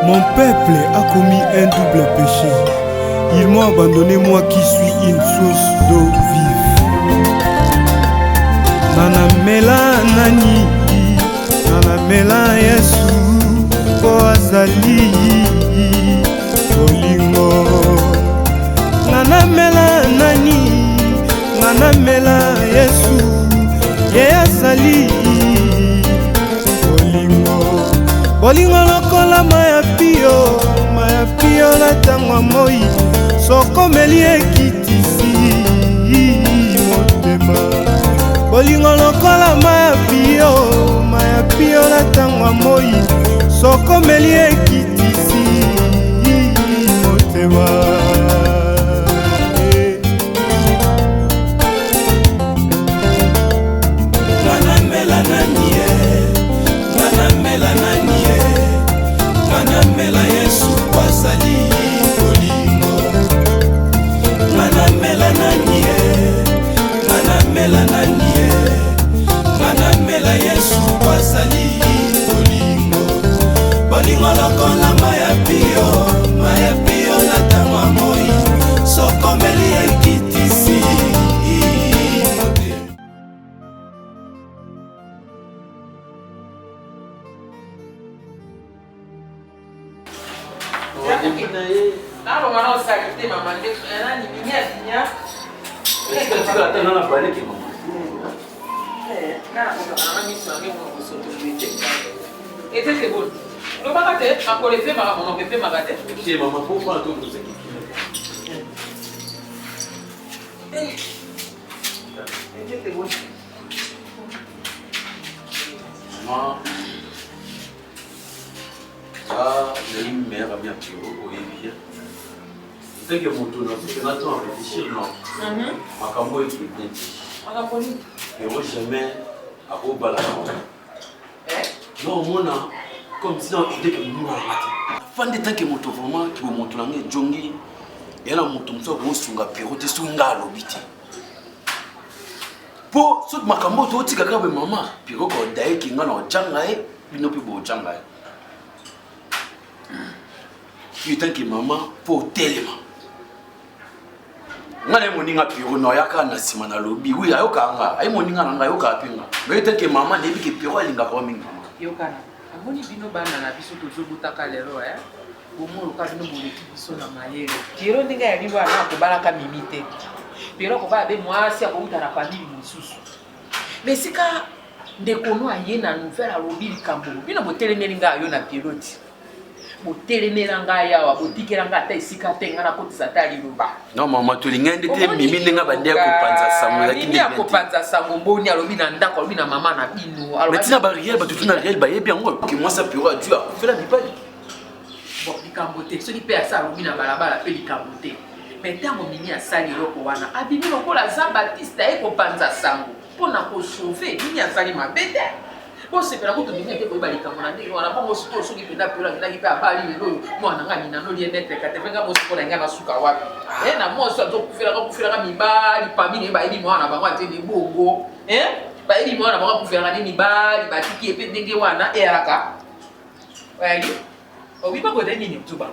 Mon peuple a commis un double péché. Ils m'ont abandonné, moi qui suis une source d'eau vive. Nanamela nani, nanamela Yesu, po azali bolingo. Nanamela nani, nanamela Yesu, ye azali bolingo. Bolingo lokola maya pio na tangwa moi, sokomeli ekitisi motema. Bolingo lokola maya pio na tangwa moi, sokomeli ekitisi motema. Nanamela nanie, nanamela nanie, nanamela Yesu kwazali bolingo. Nanamela nanie, nanamela nanie, nanamela Yesu kwazali bolingo. Bolingo lokola maya pio na tangwa moi, sokomeli ekitisi. C'est que mon tour, c'est que maintenant à réfléchir, non. Makambo est bien. Et moi, jamais à au balado. Non, mon nom, comme si on était que nous arrêté. Fan de temps que mon tour, vraiment, qui vous montre l'année, Djongi, et là, mon tour, ça, vous sunga, pirote, sunga, l'obité. Pour ce Makambo, tu as dit que maman, pirote, d'ailleurs, qui n'a pas de jangaï, il n'a plus de jangaï. Il tant que maman, pour tellement. Ngale moninga piro no yaka na sima na lobi wi ayoka nga ay moninga nga yoka pinga mais tant que maman nebi ke piro alinga ko minga yoka na amoni bino bana na biso tozo butaka lero bomo ka bino boleki biso na mayele piro ndinga ya liwa na ko balaka mimite piro ko ba be mwasi akobuta na famille mususu mais sika ndekono aye na nouvelle alobi likambo bino botelemeli nga yo na piro ti botelemela nga yawa botikela nga ata esika te nga na kotisa ta liloba. Non maman tolinga ndete mimi ndinga bande kopanza sango ya kinde ya kopanza sango mboni alobi na ndako alobi na mama na bino mais tina barrière batutuna réel baye bien ngo que moi ça piro a dû a fait la bipali bon likambo te soki pe asa alobi na balabala pe likambo te mais ntango mimi asali eloko wana abimi lokola Jean Baptiste aye kopanza sango mpona kosauve mimi asali mabe te. Bon, c'est pas que tu viens de voir les camarades. On a pas mon sport sur qui peut la peur, qui peut appareiller l'eau. Moi, on a gagné dans l'olier net. Quand tu fais un sport, on a gagné suka wapi. Eh, na moi, ça doit faire mi ba, li pami ne ba ili moi on a pas des bongo. Eh, ba ili moi on a pas faire ni ba, li ba tiki et puis dengue wana et araka. Ouais, li. Oh, oui pas que dengue ni tout ba.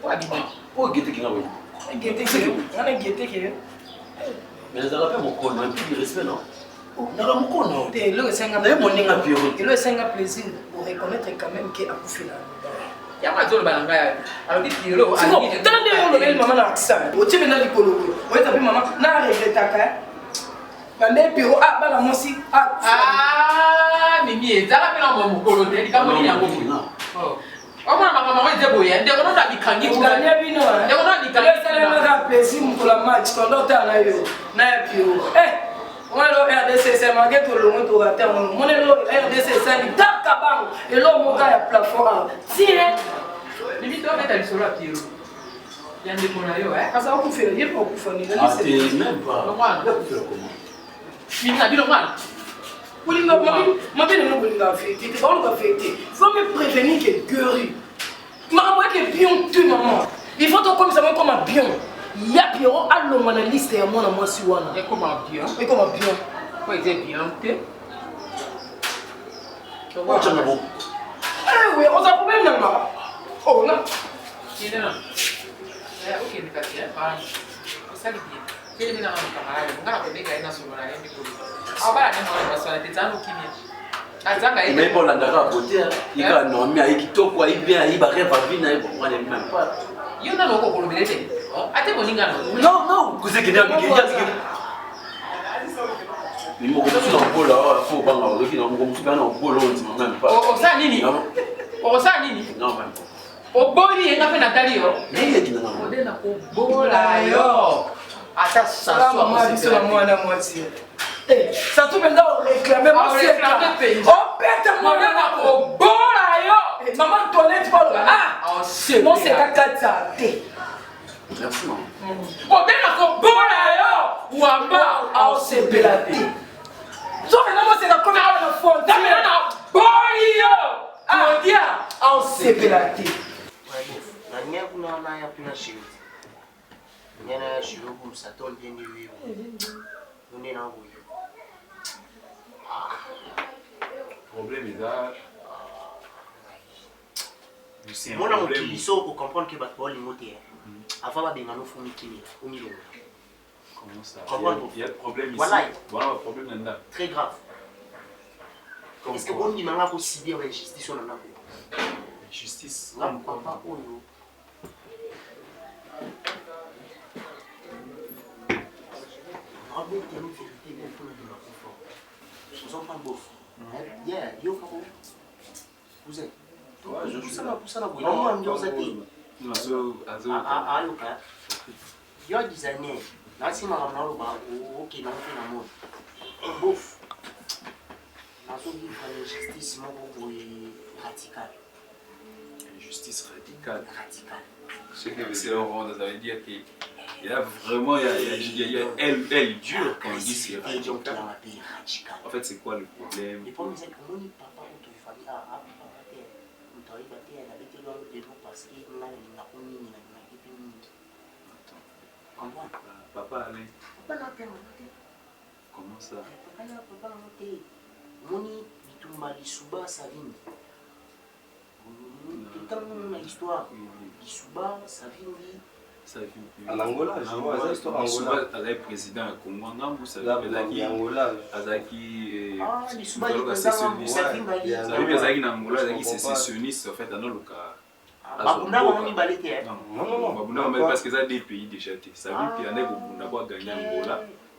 Quoi bi ba? Oh, gete ki ngawe. Gete ki. On a gete ki. Mais ça rappelle mon corps, un peu de respect non. Naka mukono te le senga na moninga piro te le senga plaisir pour reconnaître quand même que a fait la ya ma zolo balanga ya alors dit piro ali de tande yo le maman na aksa o timi na likolo o eta bi maman na regretaka bande piro a bala mosi mimi ezala pena mo mukolo te likambo ni yango oh Oma mama wewe boye ndio kono bikangi ngania bino ndio kono bikangi sala na plaisir mukolo match kondo ta na yo na piro moi le RDC c'est manqué tout le monde au terre mon le RDC c'est taka bango et l'homme au gars plafond tire limite on mettre sur la pire il y a des mon yo ça on fait il faut faire ni c'est même pas comment il n'a dit le mal Boulinga mabine no boulinga fêter tu vas le fêter faut me prévenir que guéri maman que bien tu maman il faut comme ça comme un bien ya Pierrot a l'homme na liste ya mwana mwasi wana et comment bien quoi il est bien te oh tu me bon oui on a problème là Oh non. Tiens, non. Ok, mais t'as bien. C'est ça l'idée. Quel est le camarade? On a un mec qui est sur la ligne. Ah, bah, on va se faire des temps qui viennent. Mais bon, la d'accord à côté, il y a un homme qui toque quoi, il vient, il va rêver à venir, il va même pas. Il y a un autre pour le médecin. Ah, t'es bon, il y a un autre. Non, non, vous êtes quelqu'un qui est mais moi, je suis en pôle là, il faut pas m'en dire, je suis en pôle, on ne dit même pas. Oh, ça, Nini. Oh, ça, Nini. Non, même pas. Oh, Boli, il y a un Nathalie. Mais il y a qui n'a pas. Oh, Bola, yo. Attends, ça, c'est la moitié à moitié. Ça tout maintenant on réclame. On réclame le pays. Oh, bête-moi. Oh, Bola, yo. Maman, Antoinette, pas le. Ah, non, c'est Kakata. Merci, maman. Oh, d'accord, Bola, yo. Ouamba, oh, c'est Belati. Sauf que non, c'est la première de la fois. Boli, yo. Ah, dia. Oh, c'est Belati. Nanya kuna naya kuna shiru. Nyana shiru ku saton dende wewe. None na boye. Problème est là. C'est un Mona problème. mokili so ko comprendre que bato boli moté. Avant ba benga no fumi kini au milieu. Comment ça? Il y a un problème ici. Voilà. Voilà un problème là. Très grave. Est-ce que on dit manga ko subir l'injustice on en a? Justice. Nga papa oyo. Rabou t'es une vérité bien pour le confort. Nous sommes pas beaux. Yeah, yo kako. Vous êtes. Ouais, je suis là. Pour ça là, vous. Non, on dit êtes. Non, zo. Ah, loka. Yo designer. Là si ma maman lo ba OK, na fait na mode. Bouf. Aso dit justice mo ko radical. Justice radicale. Radical. Ce que c'est Laurent, ça veut dire qu'il y a vraiment, il y a elle dure quand on dit c'est radical. En fait, c'est quoi le problème? Le problème c'est que mon papa ou ton famille a on t'a battu elle avait été loin de nous parce que là il n'a pas mis ni n'a pas mis. Comment? Papa allez. Papa n'a pas. Comment ça? Papa n'a pas monté. Moni bitumba lisuba savini. Tout le histoire. Lisuba savini. En Angola, je vois ça histoire en Angola. Azaki président ya Congo ngambu Là, Angola. Azaki Lisuba azaki na Angola, azaki sécessionniste en fait anoluka. Babunda moni balete. Non. Babunda parce que ça des pays déjà té. Ça veut dire que Babunda ba gagner Angola.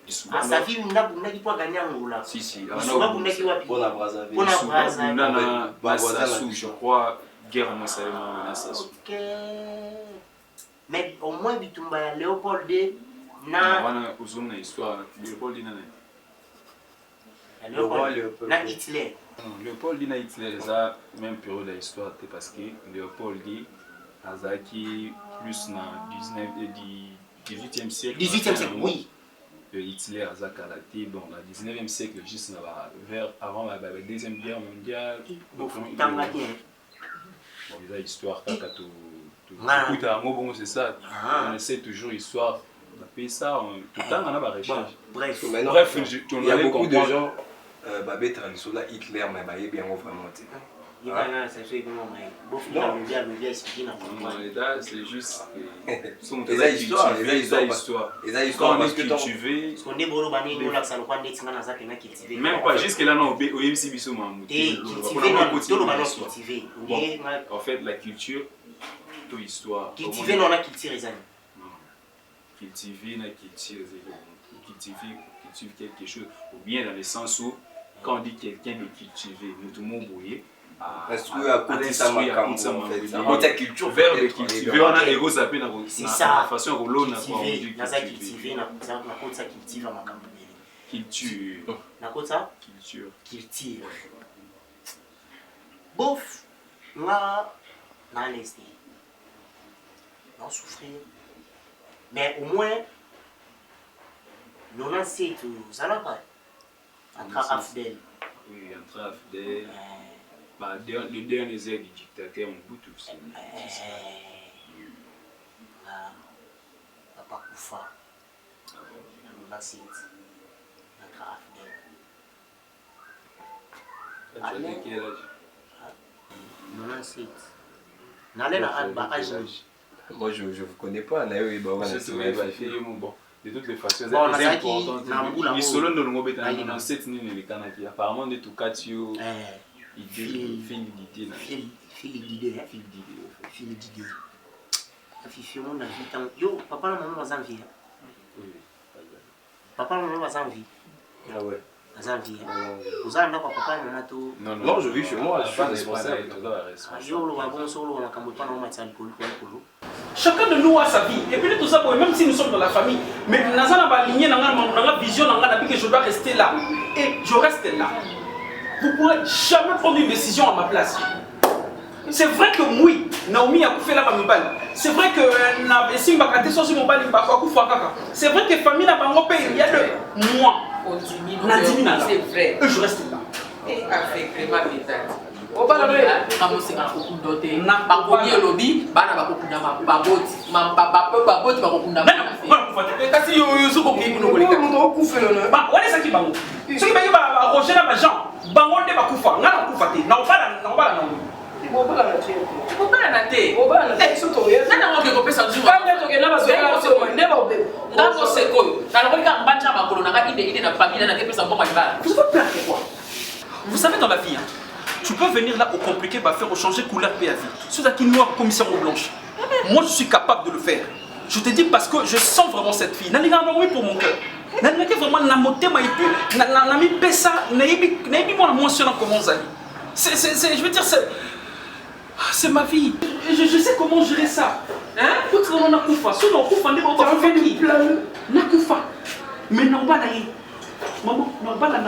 Ça vit une bunda qui peut gagner Angola. Si. Lisuba bunda qui wapi? Pour la Brazzaville. Pour la Brazzaville. Na Sassou, je crois guerre en Salema na Sassou. OK. Mais au moins bitumba ya Léopold D na wana uzuna histoire Léopold na na Hitler. Léopold na Hitler ça même période de l'histoire parce que Léopold azaki plus na 18e siècle. 18e siècle, oui. Hitler azaki à la tête donc na 19e siècle juste vers avant la deuxième guerre mondiale. Bon, il y a histoire kaka tout c'est ça. On essaie toujours l'histoire. On a ça, tout le temps on a la recherche. Bref, il y a beaucoup de gens qui tradition là Hitler mais bien vraiment. C'est juste histoire parce que cultivé. Même pas jusque là non en fait la culture toute histoire. Cultiver non la culture cultiver quelque chose ou bien dans le sens où quand on dit quelqu'un de cultiver nous tout le monde brouillé instruire à côté ça ma culture vers le cultiver on a ego ça peut c'est ça façon que l'on a cultiver na cultiver na côté ça cultive ma camp culture na côté ça culture bof na l'est non souffrir mais au moins nous on sait tout ça là pas entre Afdel oui entre Afdel bah les derniers aides du dictateur Mobutu aussi Papa Koufa nous on sait entre Afdel quel âge 97 Moi, je vous connais pas. De toutes les façons, c'est important. Les solos de l'Ongobé, dans cette ligne, les Kanaki. Apparemment, de tout cas, tu as fil d'idée. Yo, papa la maman va en vie. Papa la maman va en vie. Ah ouais. Vous allez papa la maman tout. Non, je vis chez moi, je suis pas responsable. Chacun de nous a sa vie. Et puis tout ça, même si nous sommes dans la famille, mais nous avons une vision, que je dois rester là. Et je reste là. Vous ne pourrez jamais prendre une décision à ma place. C'est vrai que oui, Naomi a fait la famille. C'est vrai que c'est vrai que famille n'a pas il y a 2 mois. C'est vrai. Et je reste là. Et avec vraiment pétard. Vous savez, dans la vie, tu peux venir là au compliqué, faire au changer couleur PAV. Ceux qui noir commissaire ou blanche. Moi, je suis capable de le faire. Je te dis parce que je sens vraiment cette fille. Nani oui pour mon cœur. Nani vraiment na moté ma épu, na mi pesa, na ibi moi la mention comment ça. Je veux dire c'est ma vie. Je sais comment gérer ça. Hein? Tout le monde a koufa. Ceux qui ont koufa, on va faire qui? Na koufa. Mais non pas là. Maman, non pas là.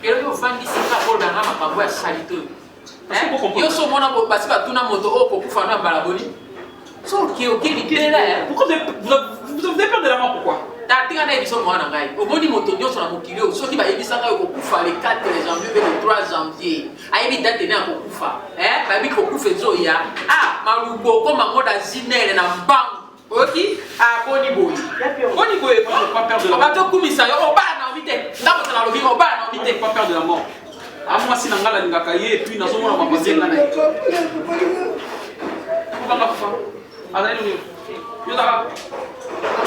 Pero yo fandisi ka bola na makambo ya salito. Yo so mona bo basi ba tuna moto o ko kufa na balaboni. So ki o ki libera. Pourquoi vous avez peur de la mort pourquoi? Ta tinga na ebiso mwana ngai. Oboni moto nyoso na mokili o so ki ba ebisa ngai ko kufa le 4 janvier le 3 janvier. Ayebi date na ko kufa. Ba bi ko kufa zo ya. Malugo ko mangoda zinere na mbangu. Ok, boni boy. Boni boy, pas peur de la mort. On va te commissaire, on va na invité. D'abord on va on va na invité. Pas peur de la mort. À moi si nangala ngakaye et puis nazo mona babaze ngana. On va la faire. Allez nous. Yo dara.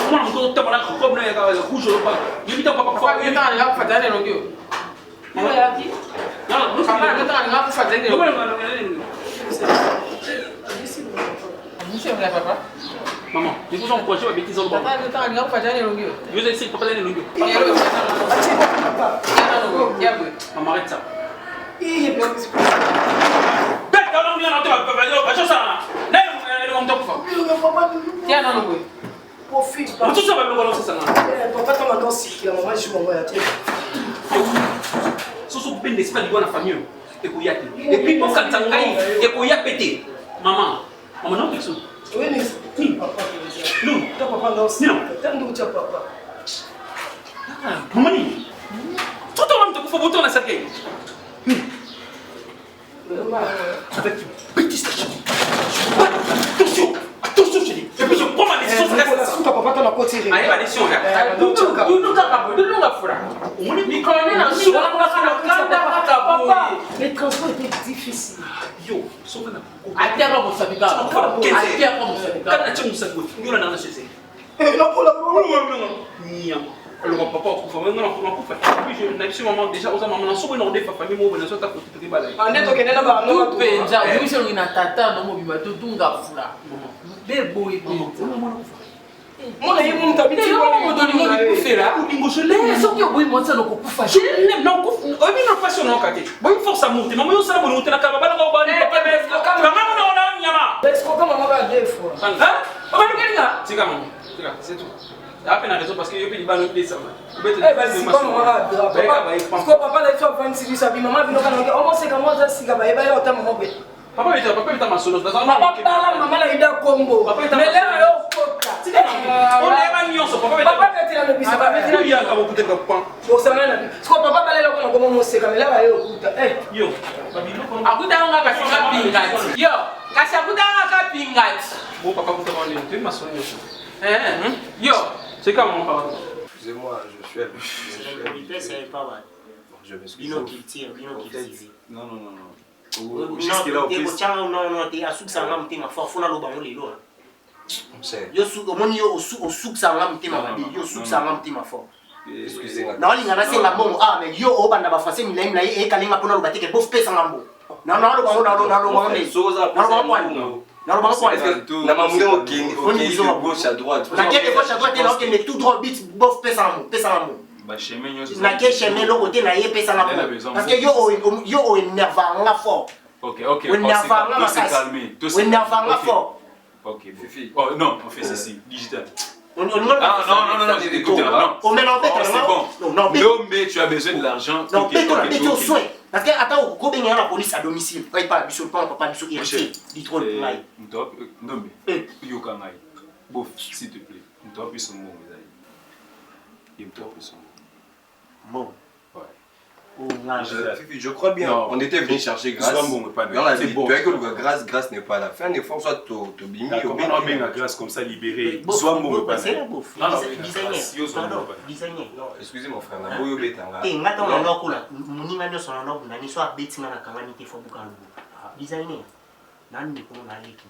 Moi on doit tabala comme na ya rouge le pas. Yo bita papa fa. Yo ta nga fa dane longio. Yo ya ki? Non, nous papa na ta nga fa dane. Monsieur le papa. Maman, je vous encourage à bêtiser au bas. Papa, ne t'en pas jamais longio. Je vous explique papa les longio. Maman arrête ça. Bête alors bien dans toi papa, je ça là. Ne on top fa. Tiens non non. Profite. On tout ça va le balancer ça là. Papa t'en a danser, la maman joue maman ya tête. Soso peine d'esprit dans la famille. Et pour y aller. Et puis pour quand tangai et pour y péter. Maman, non quelque chose. Oui, mais papa, non, papa, non, t'as papa. Maman, tout le monde te faut bouton dans cette gueule. Avec une bêtise attention, attention, je dis. Et puis je prends ma décision. Papa, t'en as pas tiré. Allez, ma décision là. Papa, les transports étaient difficiles. Yo, sauve la. Atia comme ça bika. Atia comme ça bika. Quand tu musa go, yo na na chez. Non pour la Nia. Alors papa ko fa non ko fa. Puis je na ci maman déjà aux maman na so no de famille mo na so ta ko te bala. Ande to kenena ba no penja, yo se ngina tata no mo biba to tunga fura. Be boy bo. Mona yi mun tabiti ko mo do ni mo kufera. Lingo je l'aime. So ki boy mo sa no ko kufa. Je l'aime non ko. Obi no passion no kate. Boy force à monter. Maman yo sala bo monter na kaba bala ko ba ni papa be. Maman no na nyama. Est-ce qu'on maman va deux fois? Hein? Papa ni kenga. C'est comment? C'est tout. À peine raison parce que yo pe ba no de ça. Eh ben si comme maman va parce que papa là tu vas prendre si ça bi maman bi no kana on sait comment ça si ba eba yo ta maman be. Papa est ma sono. Papa maman là ida combo. Mais là yo kota. On est pas nyonso papa est là le bisa ba mettre là ya ka bokuté ka pan. Bon ça là. Parce que papa ba là ko comment sait comme là ba yo kota. Yo. Babilo ko. Akuta nga ka singa pingati. Yo, kasi akuta nga ka pingati. Bon papa vous demandez, tu ma sono. Yo, c'est comment papa? Excusez-moi, je suis la vitesse, elle est pas mal. Je m'excuse. Bino qui tire, bino qui tire. Non. Non, t'es à souk sangam t'es ma forfona lo bango lelo. Yo souk omoni yo au souk sangam t'es ma babi, yo souk sangam t'es ma for. Excusez-moi. Non, il y a un bon mais yo au banda ba français milai milai e kalinga pona lo bateke bof pesa ngambo. Non, lo bango Na mamule au gauche à droite. Na quel gauche à droite là on est tout droit bit bof pesa ngambo. Ba chemin yo. Na quel chemin lo côté na ye pesa ngambo. Parce que yo énervant fort. Ok. On énervant fort. Ok, Fifi. Oh non, on fait ceci, digital. Non, écoutez, non. On met en fait, c'est bon. Non, mais tu as besoin de l'argent. Non, paie ton soin. Parce que, attends, quand on la police à domicile, quand il parle de papa, de héritier, il trop de maille. Non, mais, Yokangai, bof, s'il te plaît, on doit plus son mot, il me doit plus son mot. Bon. Je crois bien, on était venu chercher grâce. C'est bon. Tu as que grâce n'est pas là. Fais un effort, soit tu bimi. Comment on met la grâce comme ça libérée? Soit mon repas. C'est la bouffe. Designer. Non, excusez mon frère, la boyo betanga. Et maintenant, on a encore là. Mon image sur un ordre, on a soit bêtise dans la campagne, il faut beaucoup de designer. Nan ne peut pas aller qui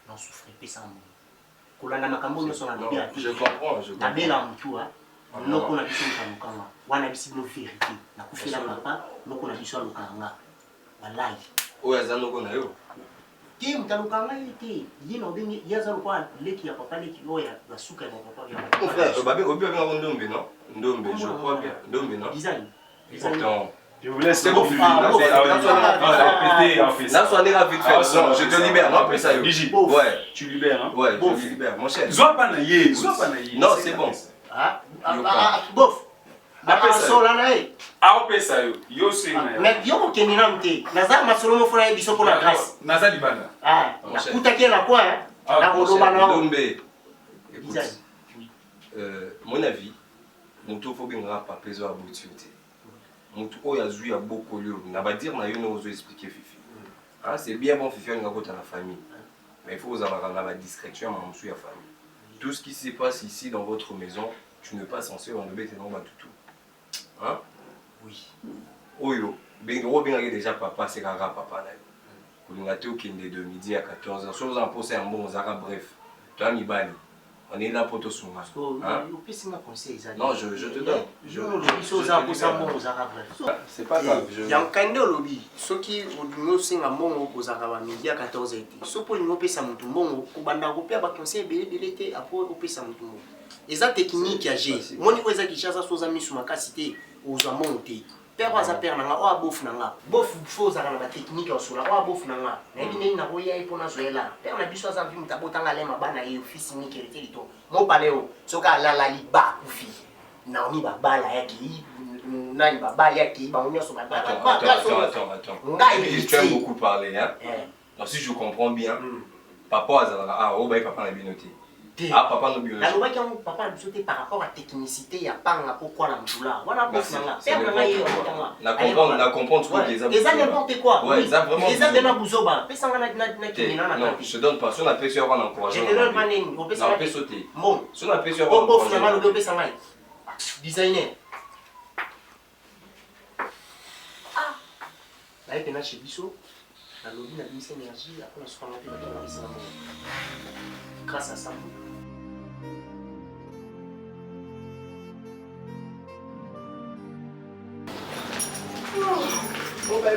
n'en souffre pas sans moi. Quand on a ma campagne, on a bien. Je comprends. La belle en tout, non qu'on a besoin de faire on a besoin de vérité. Na kufi la papa, non qu'on a besoin de kanga. Wallahi. Oya zano qu'on a yo. Ti mtalukanga yete. Yino bengi yazalo kwa leki ya papa leki oya basuka ya papa ya. Mon frère, babe obi avec un ndombe non? Ndombe, je crois bien. Ndombe non? Design. Pourtant. Je vous laisse. C'est bon. Là, sois rapide. Je te libère. Non, après ça. Ouais. Tu libères, hein? Ouais, je libère. Mon cher. Non, c'est bon. Bof. Après ça. Mais yo keminante. Naza masolo fona biso pour la grâce. Naza libana. Ah, nakutaki na quoi hein? Na koloba na Ndombe. Écoute. Mon avis, moto faut bien rapa peso abouti. Moto oya zui ya boko lio. Na ba dire na yo no ozo expliquer Fifi. Ah, c'est bien bon Fifi on a la famille. Mais il faut vous avoir la discrétion à monsieur la famille. Tout ce qui se passe ici dans votre maison, tu n'es pas censé en lever tes noms à tout. Hein? Oui. Oyo, bien déjà papa, c'est rara papa. On a été au Kinde de midi à 14h. Si vous en posez un bon, bref. Tu as mis bali. On est là pour te soumettre. Non, je te donne. C'est pas grave. Il y a un candidat au lobby. Ceux qui ont fait un bon au Zagaba midi à 14h. Ceux qui ont fait un bon au Bandaropé, à conseil belé après au Pessa Moutumbo. Et ça technique qui a géré. Mon niveau est qui chasse aux amis sur ma cité aux amontés. Père was a père nanga o abof nanga. Bof faut à la technique au sur la o abof nanga. Na bine na roya ipo na zoela. Père na biso za vim tabotanga le mabana ye office ni kelete lito. Mo paleo soka la la liba kufi. Na oni babala yaki nani babala yaki ba onyo so babala. Attends. Tu aimes beaucoup parler hein. Donc si je comprends bien, papa azala papa na binoté. Ah, papa no bio. La loi qui ont papa nous sauter par rapport à technicité ya panga pourquoi la mdoula. Voilà bof nanga. Père nanga ye la comprendre ce que les hommes. Les hommes n'importe quoi. Ouais, ça vraiment. Les hommes de la bouzoba. Pesa nga na kimina na. Non, je te donne pas. Si on a fait sur un encouragement. Je te donne pas nini. On peut ça. Sauter. Bon. Si on a fait sur un bof nanga le pesa nga. Designer. Ah. Là il chez biso. La lobby n'a pas énergie après la supermarché va donner ça. Grâce à ça. Oh là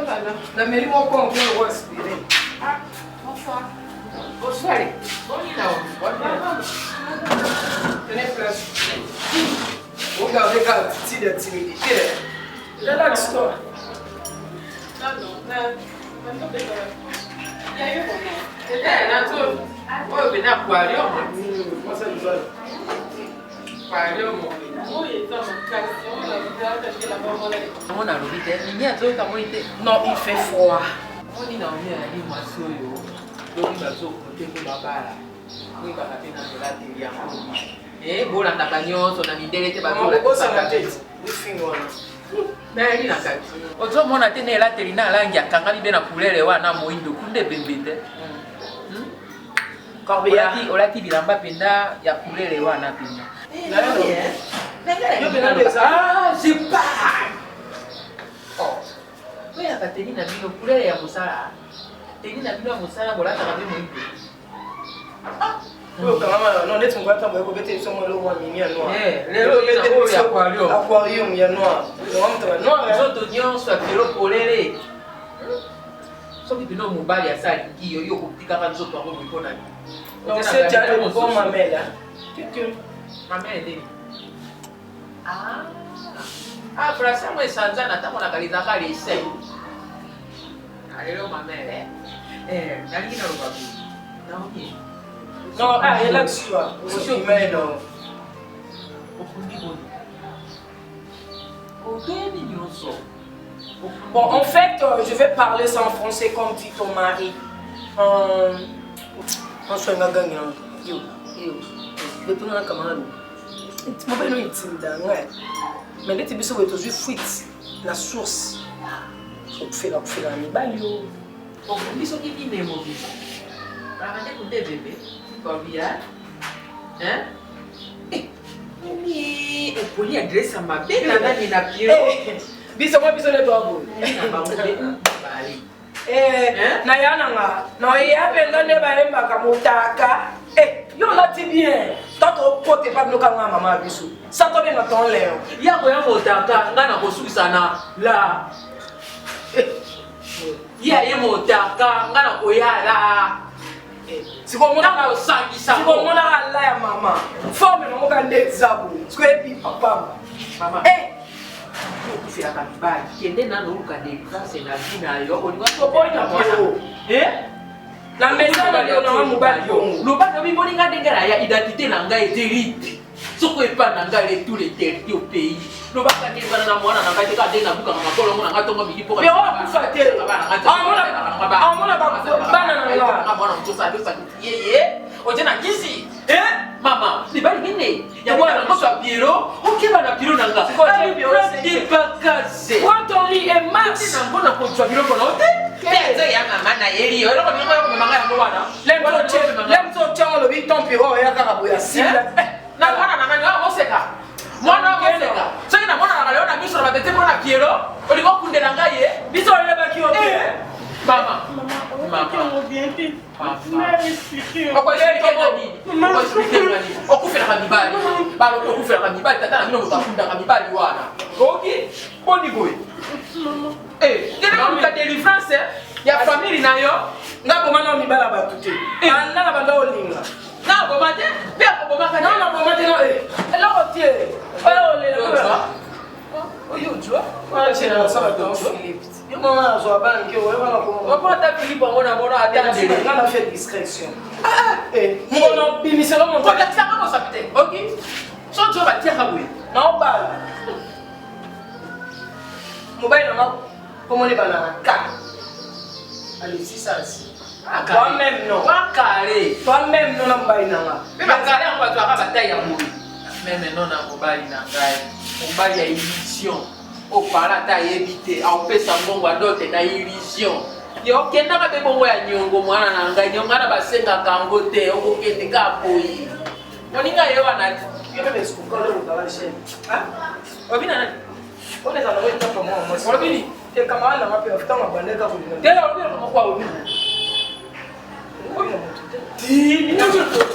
là, la mairie m'a pas encore respirer. Ah, bonsoir. Bonsoir. Tenez place. Regarde, si de timidité. Relaxe-toi. Non. Non, il fait froid. ozomona te na elateli na langi akangami mpe na couleur wana moindo kunde pembe te olati bilamba mpenza ya couleur wana mpenza teni na bino couleur ya mosala. Teni na bino mosala bola ta rabe moyipe. Ah, non, net mon gars, on va bêter sur moi le roi mini à noir. Les aquarium. Aquarium, il y a noir. Noir, les autres oignons soit pelo polele. Soki bino mobali ya sali ki yo kotika ka nzoto ngo mipona. Non, c'est déjà le bon mamelle hein. Mamelle deni. Ah, frasa moi sanza na tango na kaliza ka lese. Alelo mamelle. Nali na rubabu. Naomi. Non, relax-toi. Mais non. Bon, en fait, je vais parler ça en français comme dit ton mari. En soit un gang, yo, le tout le camarade. Tu m'as pas eu une ouais. Mais les tibis sont toujours fuites. La source. Faut faire la mi-balio. Bon, ils sont qui viennent mobile. Ramane pour des bébés. Combien? Hein? Mais au poli adresse à ma belle nana na piro. Biso moi biso le babo. Na yana nga. Na ya penda ne ba emba ka mutaka. Yo lati bien. Toto pote pa bloka nga mama biso. Sa to bien na ton leo. Ya ko ya mutaka nga na kosuisa na la. Ya ye mutaka nga na ko ya la. Si vous avez la maman, forme le moka ndezabo. Ce que est papa. Maman. Vous faites la cabibale. Qui est dans le cas des classes et la vie na yo. On va la maison na mobali yo. Le bas de bibolinga dengara ya identité na nga est soko epa na nga le tous les territoires au pays. Le bas ka ndengara na mwana na nga te ka denga buka na makolo ngona nga tongo miki poka. Mais on va kufa te. Amona bana na nga. Mwana mtosa adosa yeye. Ojena kisi. Mama, ni bali ngine. Ya mwana ngoso apiro. Okeba na piro na nga. Di bakaze. Quand on lit et masse. Na ngona ko twa piro ko na ote. Peza ya mama na yeri. Yo ko mama yo mama ya mwana. Lemso tchango lo bi ton piro ya ka boya sila. Na mwana na nani wa moseka. Mwana moseka. Soki na mwana na leo na biso na batete mwana Piero. Oliko kundela ngaye. Biso le ba ki ote. Mama. Mama. Okufela kamibali. Balo okufela kamibali tata na bino mutafunda kamibali wana. OK? Boni boy. Kena ko ka délivrance ya famille na yo. Nga boma na mibala ba tuté. Anda na banda olinga. Na boma te, pe ko boma ka. Non na boma te no Elo otie. Oyo jwa. Wala chena sa ba to Philippe. Yo mama zo abangi o eba ko. Wapona ta Philippe ngona bona atende. Nga na fait discrétion. Ngono bimiselo mo. Ko ta tsaka mo sapite. OK? So jo ba tia kabwe. Na obala. Mobile na comment les bananes ka. Allez si ça si. Toi-même non. Pas carré. Toi-même non na mobile na. Mais ba carré on va toi ka bataille ya mobile. Même non na mobile na ngai. Mobile ya illusion. O para ta éviter. A pesa mbongo adote na illusion. Yo kenda ka be bongo ya nyongo mwana na ngai. Nyongo na basenga kango te. O kende ka boyi. Moninga yo wana. Yo me escucole o kala chene. Ah? Obina nani? On est allé dans pour moi. Obini. Te kamala na mapi afta mabande ka kulina. Tele obina ko kwa obina. Ti,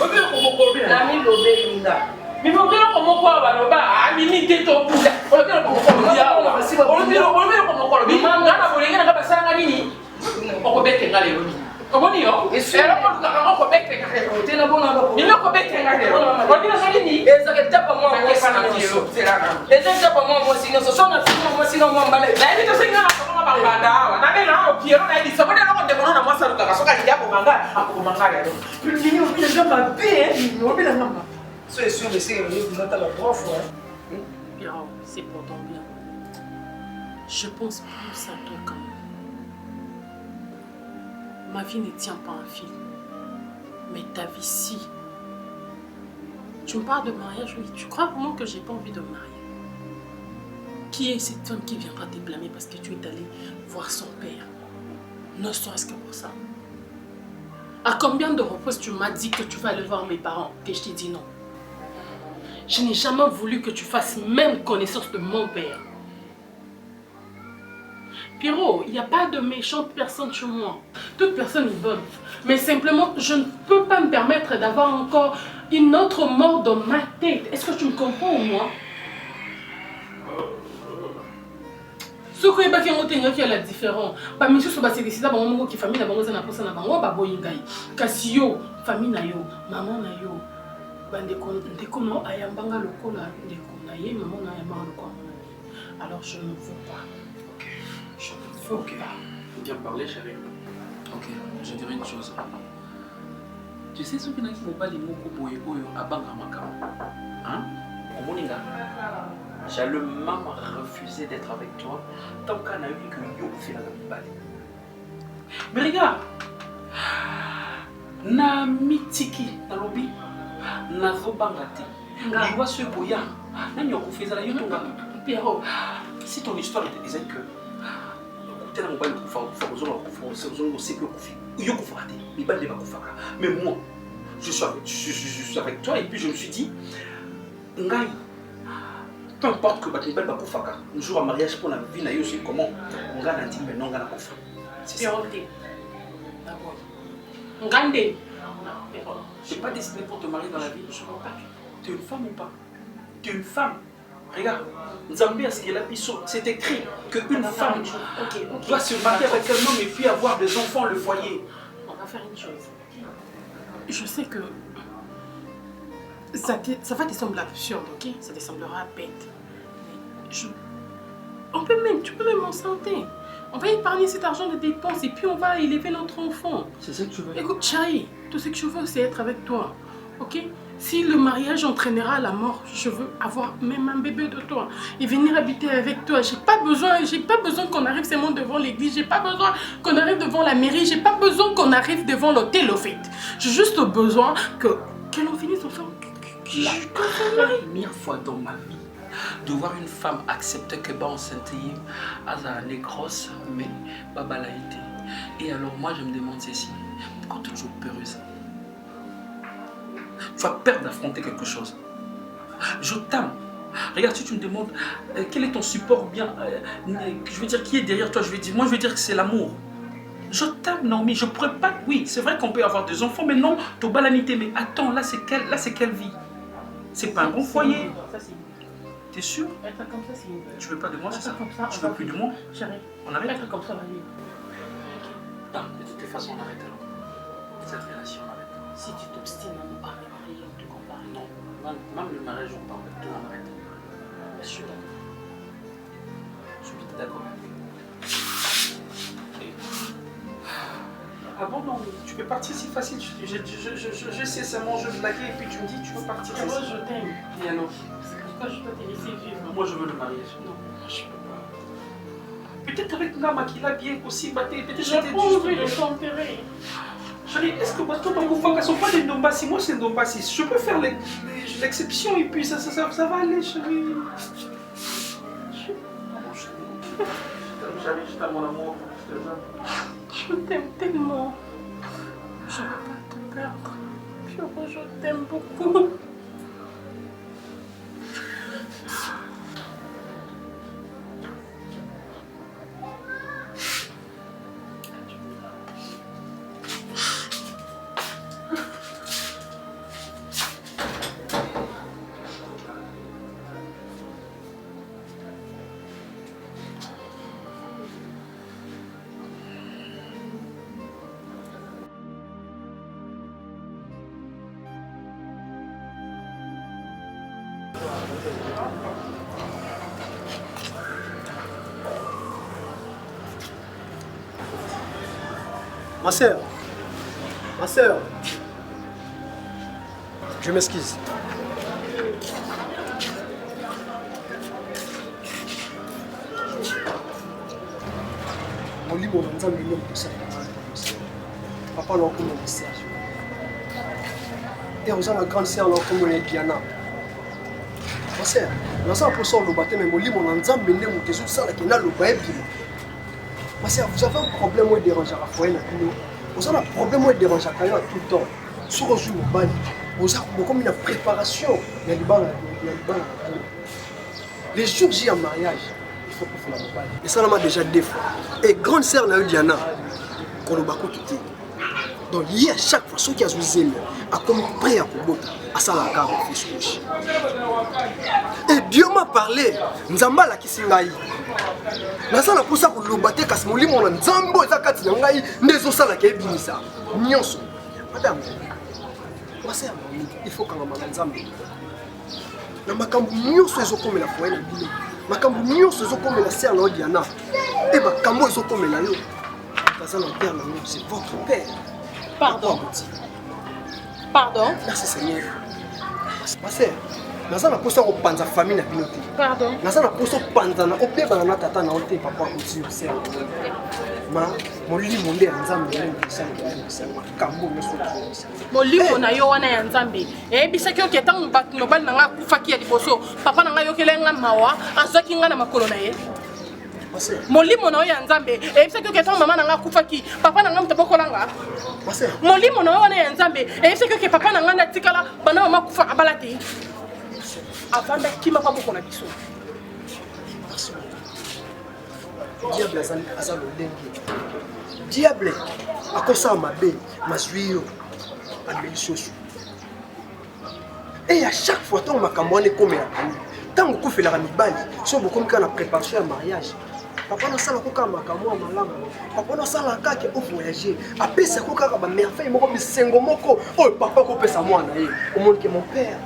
obina ko obina. Na mi lobe inda. Mi obina ko mo kwa baloba. Ami ni teto buda. Obina ko ko ya. Obina ko mo ko bi. Ngana bolenga na basanga nini? Oko bete ngale yo. Oboni yo. Era ko ka ko bete ngale yo. Tena bona ba. Ni ko bete ngale yo. Obina ngale ni. Eza ke tapa mo mo sana tiro. Eza tapa mo mo singa so sona mo singa mo mbale. Na ni to singa na ko bangada. Na be na o Piero na di so bona ko de bona mo saruka ka so ka ya ko manga. Ako manga yo. Ni obina ngamba be. Ni obina ngamba. Sois sûr de ces livres, note la prof. Bien, c'est pour ton bien. Je pense plus à toi quand même. Ma vie ne tient pas un fil. Mais ta vie, si. Tu me parles de mariage, oui. Tu crois vraiment que j'ai pas envie de me marier? Qui est cette femme qui viendra te blâmer parce que tu es allé voir son père? Ne serait-ce que pour ça. À combien de reprises tu m'as dit que tu vas aller voir mes parents, que je t'ai dit non? Je n'ai jamais voulu que tu fasses même connaissance de mon père. Pierrot, il n'y a pas de méchante personne chez moi. Toute personne est bonne. Mais simplement, je ne peux pas me permettre d'avoir encore une autre mort dans ma tête. Est-ce que tu me comprends ou moi? Ce qui est pas qui est la différence. Pas monsieur so c'est décidé ba mongo qui famille na bango za na posa na bango ba boyi ngai. Kasi yo famille na yo, maman na yo. Bande ko ndeko no ayambanga lokola ndeko na ye, maman na ayambanga lokola. Alors je ne veux pas. Ok. Je ne veux pas. Bien parler, chérie. Ok, je dirais une chose. Tu sais ce que n'a pas les mots pour abanga makam. Hein? Au Moninga. J'allais même refuser d'être avec toi tant qu'on a eu que yo fait la balle. Mais regarde, na mitiki na lobby, na zobangati. Tu vois ce boya, na nyoko fait la yotonga. Pierrot, si ton histoire est exacte que tu as mon balle pour faire aux autres, c'est que yo kofate, les balles de bakofaka. Mais moi, je suis avec toi et puis je me suis dit, ngai. Peu importe que Batibel va kufaka, un jour en mariage pour la vie, na yoshi comment on gagne un dit mais non on gagne kufa. C'est ça. D'accord. On gagne. Je n'ai pas décidé pour te marier dans la vie. Je ne vois pas. Tu es une femme ou pas? Tu es une femme. Regarde, Nzambi a ce qu'il a dit, c'est écrit qu'une femme doit se marier avec un homme et puis avoir des enfants, le foyer. On va faire une chose. Je sais que ça va te sembler absurde, ok? Ça te semblera bête. Mais tu peux même m'enceinter. On va épargner cet argent de dépenses et puis on va élever notre enfant. C'est ça que tu veux? Écoute, chérie, tout ce que je veux, c'est être avec toi, ok? Si le mariage entraînera à la mort, je veux avoir même un bébé de toi et venir habiter avec toi. J'ai pas besoin qu'on arrive seulement devant l'église. J'ai pas besoin qu'on arrive devant la mairie. J'ai pas besoin qu'on arrive devant l'hôtel, au fait. J'ai juste besoin que l'on finisse ensemble. La première fois dans ma vie de voir une femme accepter que enceinte est grosse, mais baba l'a été. Et alors moi je me demande ceci, pourquoi tu es toujours peureuse? Tu as peur d'affronter quelque chose. Je t'aime. Regarde, si tu me demandes quel est ton support ou bien, je veux dire qui est derrière toi, moi je veux dire que c'est l'amour. Je t'aime, Naomi, je pourrais pas. Oui, c'est vrai qu'on peut avoir des enfants, mais non, tu balanité. Mais attends, là c'est quelle vie? C'est pas un bon foyer. T'es sûr? Être comme ça, c'est une... Tu veux pas de moi, c'est ça? Tu veux plus de moi? Chérie, on arrête? Être comme ça, la vie. Non, de toute façon, on arrête alors. Cette relation, on arrête. Si tu t'obstines à me parler, on te compare. Non, même le mariage, on parle de tout, on arrête. Je suis d'accord. Je suis d'accord. Ah bon, non, tu peux partir si facile. Je sais seulement, je blaguais et puis tu me dis, tu peux partir. Moi, je t'aime. Et alors? C'est pourquoi je dois te laisser vivre. Moi, je veux le mariage. Non, je peux pas. Peut-être avec Nama qui l'a bien aussi batté. Peut-être j'ai pas envie de s'enterrer. Chérie, est-ce que Bato Bakufaka ne sont pas des Ndombassi? Moi, c'est Ndombassi. Je peux faire l'exception et puis ça va aller, chérie. Chérie, je t'aime, mon amour. Je t'aime tellement. Je ne veux pas te perdre. Pierrot, je t'aime beaucoup. Ma sœur, je m'excuse. Molimo na nzambe nyo kusa. Papa na comme message. Et aux la grande sœur na comme Diana. Ma sœur, na ça pour ça le baptême mais molimo na nzambe nyo mutezu sala kina lo baebima. Ma sœur, vous avez un problème où déranger à la fois na kino. Vous avez un problème où déranger à tout le temps. Sur le jour mobile, vous avez comme une préparation. Les jours j'ai un mariage. Il faut que la mobile. Et ça m'a déjà deux fois. Et grande sœur na Diana, Kolobako quitté. Donc hier chaque fois ceux qui a joué a comme prêt à Kobota à ça la carte fils. Et Dieu m'a parlé, Nzamba la kisingai. Na ça la pour ça que lobaté kasi molimo na Nzambo ezakati na ngai ndezo sala ke binisa. Nyonso. Madame. Moi il faut qu'on a Nzambe. Na makambu nyonso ezokomela foye na bino. Makambu nyonso ezokomela sœur na Diana. Et makambu ezokomela yo. C'est votre père. Pardon. Pardon. Merci Seigneur. Ma sœur, naza na posa ko panza famille na binote. Pardon. Naza na posa panza na opeba na tata na ote papa ko ti sœur. Ma molimo nde Nzambe nde sanga kambo meso. Molimo na yo wana ya Nzambe. Bisaki oke tango bat nobal na nga kufaki ya liboso. Papa na nga yokelenga mawa, azwaki nga na makolo na ye. Molimo na yo ya Nzambe. Bisaki oke tango mama na nga kufaki, papa na nga mtabokolanga. Molimo na yo wana ya Nzambe. Bisaki oke papa na nga na tikala bana mama kufa abalati. Avanda kima pa boko na biso. Diable azalo dengue. Diable akosa mabe, masui administration. Et à chaque fois tant makambo ne comme tant ko fait la mibali, so beaucoup comme la préparation à mariage. Papa na sala ko kama makambo malamu. Papa na sala kake au voyager. Apesa ko kaka ba merveille moko bisengo moko. Oh papa ko pesa mwana ye. Au monde que mon père.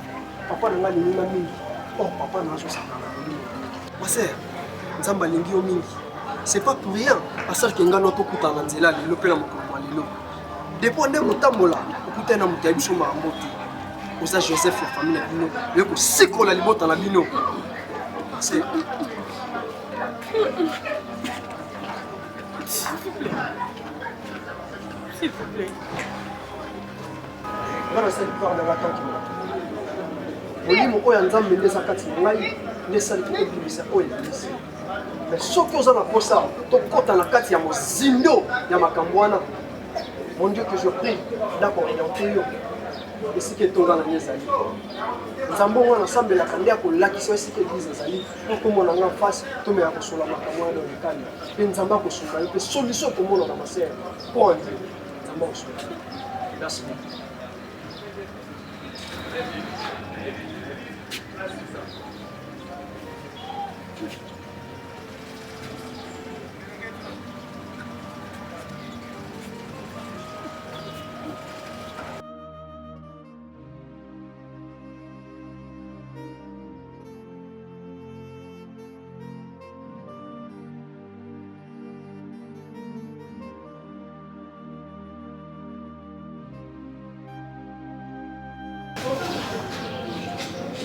Papa na ngani ni mami. Oh papa na so sala. Ma sœur, Nzamba lingi o mingi. C'est pas pour rien. À ça que ngano to kutana nzela lelo pela mokolo lelo. Depuis nde mutambola, okutana mutayi biso marambote. Oza Joseph la famille na bino, yoko sikola libota na bino. C'est s'il vous plaît. Ngana sa l'histoire de la tante. Molimo oyo Nzambe nde sakati ngai, nde sali ko ebimisa oyo ebimisa. Mais soki oza na posa tokota na kati ya mozindo ya makambo wana. Mon Dieu que je prie d'orienter yo. Esika etonga na ezali. Nzambo wana asambelaka nde akolakisa esika église ezali po komona nga face tomela kosola makambo wana lekani. Mpe Nzambe akosunga yo mpe solution ekomona na masere mpo ande Nzambe akosunga. Merci beaucoup.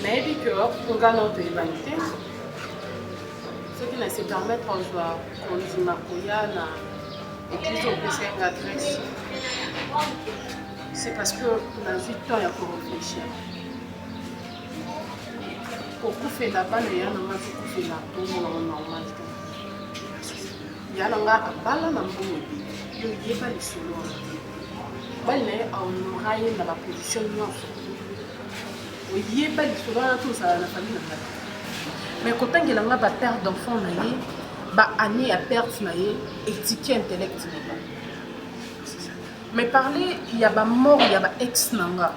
Mais dit que on gagne notre humanité. Ce qui ne se permettent de jouer comme dit Makoya na église au PC Grèce. C'est parce que on a 8 ans pour réfléchir. Pour couper là-bas, il y a un moment pour couper là, tout le monde normal. Il y a un moment à balle dans le monde. Il y a pas les solos. Il y a un dans la position de il y a pas de tout ça la famille. Mais quand on a un père d'enfant, année à perdre éthique intellect. Mais parler, il y a mort, il y a ex nanga.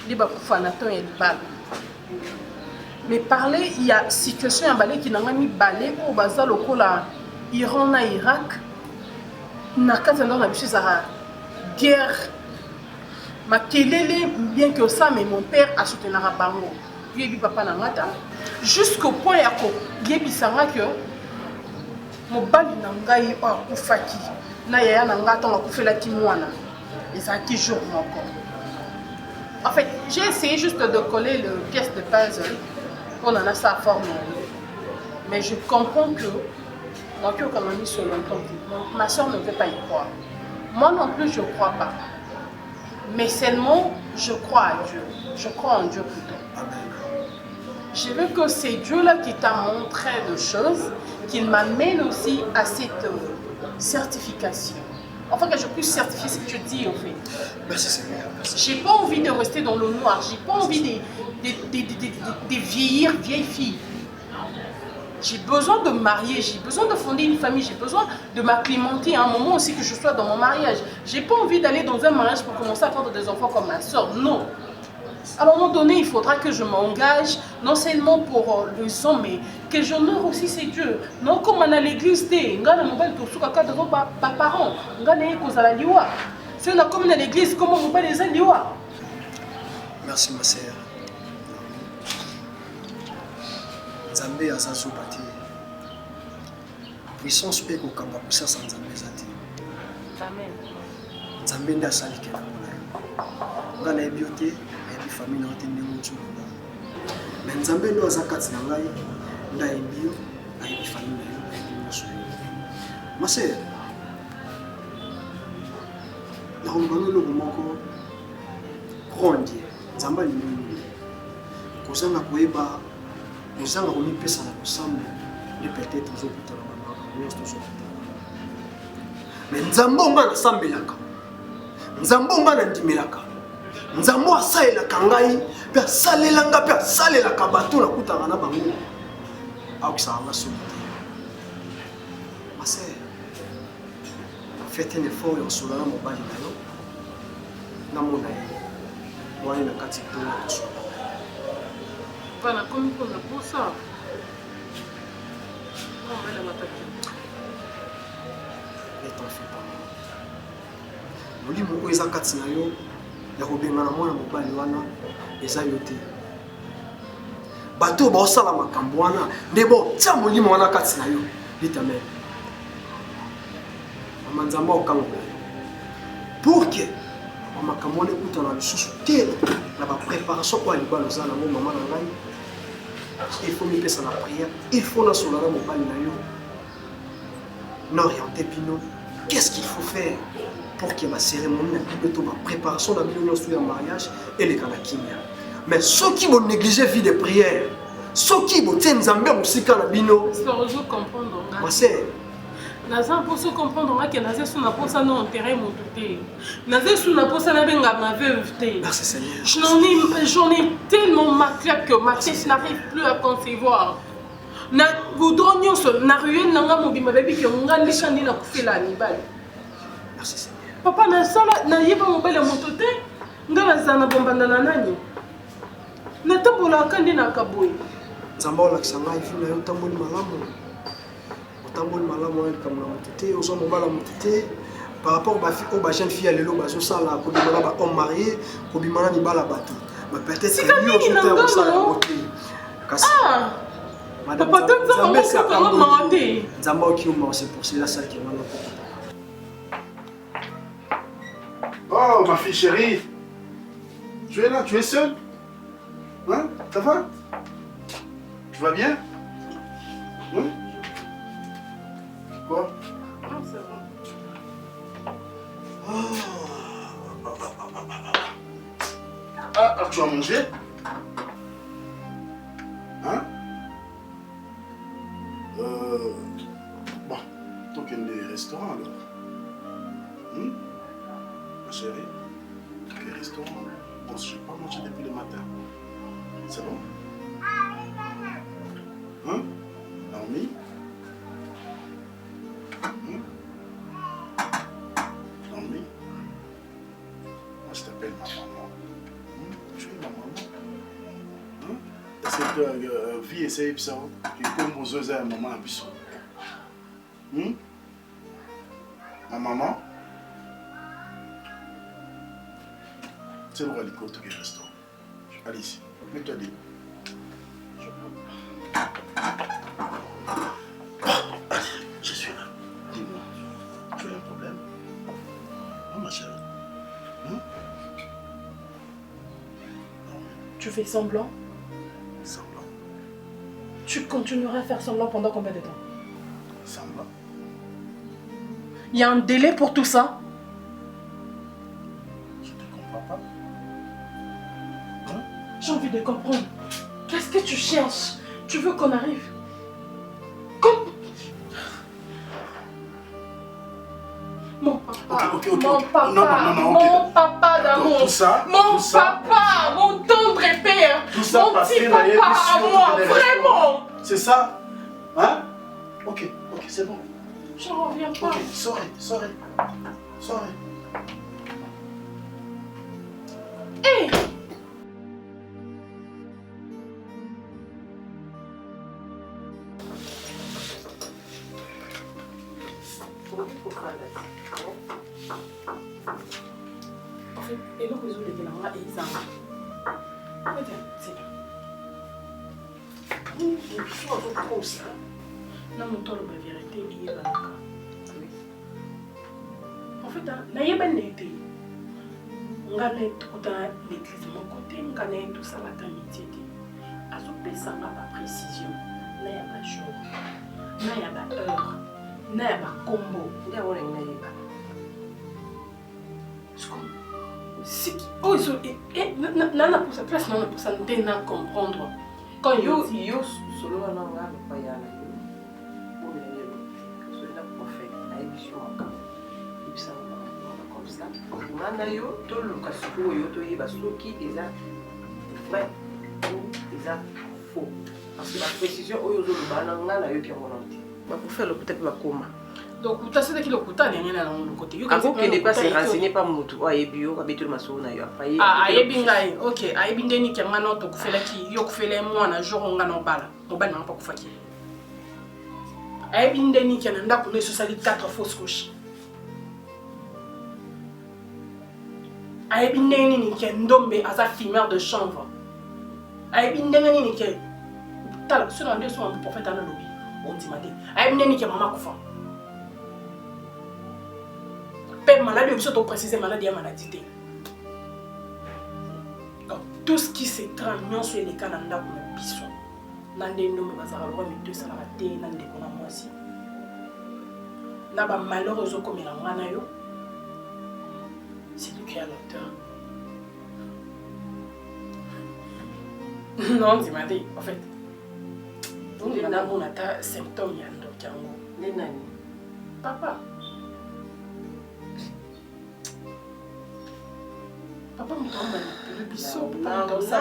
Il y a fanaton et balle. Mais parler, il y a situation qui n'a pas mis balai au bazar local Iran na Irak. N'a qu'à dans la guerre. Ma kelele bien que ça mais mon père a soutenu la bango. Yebi papa na ngata jusqu'au point yako yebi sanga que mon bali na ngai o akufaki na yaya na ngata on akufela ki mwana et ça qui jour encore. En fait, j'ai essayé juste de coller le pièce de puzzle pour en avoir sa forme. Mais je comprends que mon cœur quand même sur longtemps ma soeur ne veut pas y croire. Moi non plus je crois pas. Mais seulement, je crois à Dieu. Je crois en Dieu plutôt. Je veux que c'est Dieu-là qui t'a montré des choses, qu'il m'amène aussi à cette certification. Enfin, que je puisse certifier ce que tu dis, en fait. Merci Seigneur. J'ai pas envie de rester dans le noir. J'ai pas envie de vieillir vieille fille. J'ai besoin de me marier, j'ai besoin de fonder une famille, j'ai besoin de m'acclimater à un moment aussi que je sois dans mon mariage. J'ai pas envie d'aller dans un mariage pour commencer à faire des enfants comme ma soeur, non. À un moment donné, il faudra que je m'engage, non seulement pour le sang, mais que j'honore aussi ces dieux. Non, comme on a l'église, parents, c'est comme dans l'église, comment on va les liwa. Merci ma sœur. Nzambe azazo bati. Puissance pe ko kamba puissance Nzambe zati. Amen. Nzambe nda sali ke na mona. Ngana ebiote, ebi famille na otende mutu. Mais Nzambe ndo azakati na ngai, nda ebio, na ebi famille na yo, na ebi musu. Ma sœur. Na ngolo lo moko. Grandi. Nzambe ni nini. Kozanga koyeba kozanga komipesa na kosambo ni peut-être ozokutana na makambo nyonso tozokutana. Mais Nzambe nga nasambelaka. Nzambe nga nandimelaka. Nzambe asalelaka ngai mpe asalelanga mpe asalelaka bato nakutana na bango akosala nga soki te. Ma sœur, faites un effort ya kosolana mobali na yo namona ye wani na kati mpona kosola. Pana komi mpona posa. Omela mataki. Ne t'en fais pas. Molimo oyo eza kati na yo ya kobengana mwana mobali wana eza yo te. Bato oyo baosala makambo wana nde botia molimo wana kati na yo. Dite amen. Mama Nzambe akokangola yo pour que makambo wana ekutana lisusu te na bapréparation oyo libala oza nango mama na ngai. Il faut mipesa na prière, il faut nasola na mobali na yo n'orienter bino. Qu'est-ce qu'il faut faire pour que ma cérémonie na bino ma préparation na bino nyonso ya mariage eleka na kimia. Mais ceux qui vont négliger vie de prière, ceux qui vont tenir Nzambe mosika na bino, c'est pour comprendre. Ma sœur, naza mposo comprendre que naza sous na posa na enterrer mon douté. Naza sous na posa na benga ma veuve te. Merci Seigneur. J'en ai tellement marqué que ma tête n'arrive plus à concevoir. Na goudron nyonso na ruelle nanga mobima baby que nga lishandi na kufela nibali. Merci Seigneur. Papa na sala na yeba mobile moto te. Nga naza na bombanda na nani. Na tambola kandi na kaboy. Nzambe olakisa ngai fi na yo tamboli malamu. Tamboli malamu wana likambo na moto te ozwa mobala moto te par rapport aux jeune fille ya lelo bazosala kobimana ba homme marié kobimana mibala bato mais peut-être que lui ozota kosala yango te kasi papa Nzambe akanga mama te Nzambe okiuma c'est pour cela ça qui m'a Oh ma fille chérie, tu es là, tu es seule? Hein? Ça va? Tu vas bien? Oui? Quoi? Non, c'est bon. Ah, tu as mangé? Hein? Bon, donc il y a des restaurants alors. Ma chérie, les restaurants. Bon, je n'ai pas mangé depuis le matin. C'est bon? Hein? Naomi? Naomi? Moi je t'appelle ma maman. Tu es ma maman? Est-ce que vie essaye de savoir que comme vous osez un moment à Bissau? Ma maman? C'est le roi du côté du restaurant. Allez ici, mets-toi debout. Allez, je suis là. Dis-moi, tu as un problème? Non, ma chérie. Tu fais semblant? Semblant? Tu continueras à faire semblant pendant combien de temps? Semblant? Il y a un délai pour tout ça? Je ne comprends pas. J'ai envie de comprendre. Qu'est-ce que tu cherches? Tu veux qu'on arrive? Comme... Mon papa, mon papa, mon papa d'amour, mon papa, mon tendre père, mon petit papa à moi, vraiment. C'est ça? Hein? Ok, c'est bon. Je reviens pas. Ok, sorry. Hey! En fait, et le réseau de Guélamara et Isama. Non, mon tour de vérité, il est là. En fait, il y a pas d'été. On a tout l'église de mon côté, on a tout ça à midi. À ce que ça n'a pas précision. Là, il y a pas jour. Là, il y a pas heure. Là, il y a pas combo. Il y a pas. Si oh ils ont nana pour sa place nana pour ça ne comprendre quand yo solo na nga pa ya na yo pour le so na prophète a émission aka ibisa comme ça ngana yo to luka siko yo to yeba soki eza vrai ou eza faux parce que la précision oyo zo lubana ngana yo ki volonté ba pour faire le peut-être ba koma. Donc, tu as dit qu'il y a un côté. Il n'est pas se renseigner par Moutou. Il y a des maçons. Ah, il y a ok. Il y a des gens qui ont fait les mois un jour on a un bal. On va pas faire. Il y a des gens qui ont 4 fausses couches. Il y a des gens qui ont tombé à sa fumeur de chanvre. Il y a des gens qui ont fait un prophète dans le lobby. On dit matin. Il y a des gens qui ont maman coufant. Maladie, je vais préciser maladie et maladie. Donc, tout ce qui s'étrange sur les cas d'Anda comme un bisson, Nandé nous bazar le mais 2 salariés, Nandé qu'on a moi aussi. N'a malheureusement comme il a manayo, c'est lui qui a l'auteur. Non, tu m'as dit, en fait, donc il a un symptôme yando kiango. Les nani. Papa. Papa me tombe le bisou pour pas me ça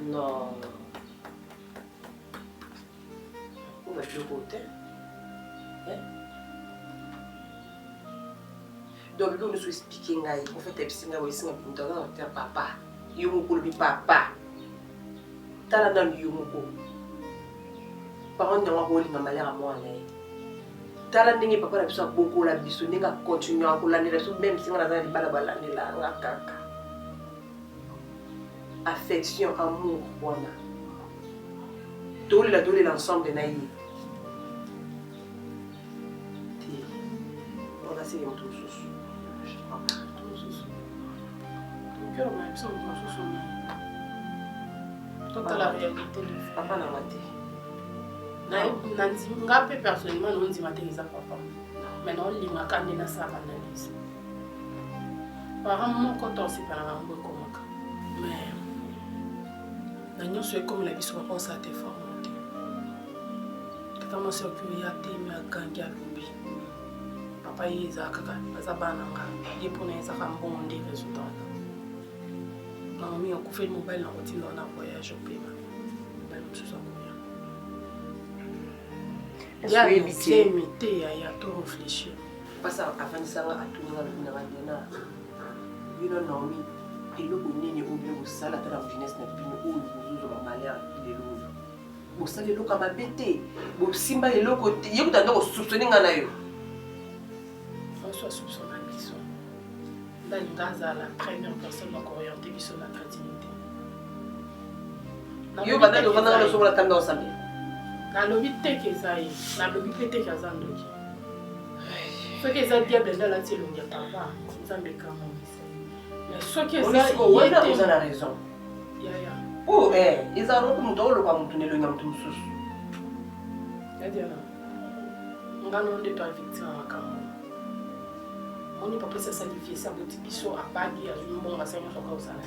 non. On va le côté. Donc nous nous expliquons ngai en fait ebisinga wesinga bintoka na papa. Yumu ko bi papa. Tala na yumu ko. Parents n'ont pas eu malheur à moi ngai. Tala ndenge papa na biso beaucoup la biso ndenge continue à kolandela so même si on a dans bala balandela nga kaka affection amour wana dole l'ensemble na yi ti on a essayé tout ça je crois pas tout ça cœur même ça on toute la réalité de papa na mate Nanti, ngape personnellement non dit matériel papa. Mais non lima kandi na sa analyse. Par mon côté c'est pas la même comme ça. Mais nous sommes comme la biso papa ça te former. Quand on s'est occupé à témer à ganga lobi. Papa yeza kaka azabana nga. Yepona yeza kambo des résultats. Non mais on fait le mobile na routine on a voyage au pays. Ben nous sommes il y a il y a tout réfléchir. Parce qu'avant ça, à tout le monde, il y a Naomi, et le bonnet au milieu de ça, la jeunesse n'a plus où nous avons malheur, il est lourd. Vous savez, le comme bêté, vous simba et le côté, il y a tout à l'heure soupçonné en aïe. François soupçonne à Bisson. Là, il y a la première personne qui a orienté Bisson à la créativité. Il y a le vendeur sur la table d'ensemble. Na lobby teke ezai, na lobby teke azandoki. Soki eza diable ndala ti longia papa, nzambe kama ngisa. Mais soki eza yete, on a raison. Ya. Oh eza roko mutolo kwa mtu nelonga mtu mususu. Ya diana. Ngano nde to victime makambo. Oni papa sa salifie sa boti biso abagi ya mbonga sa nyoso ka usana.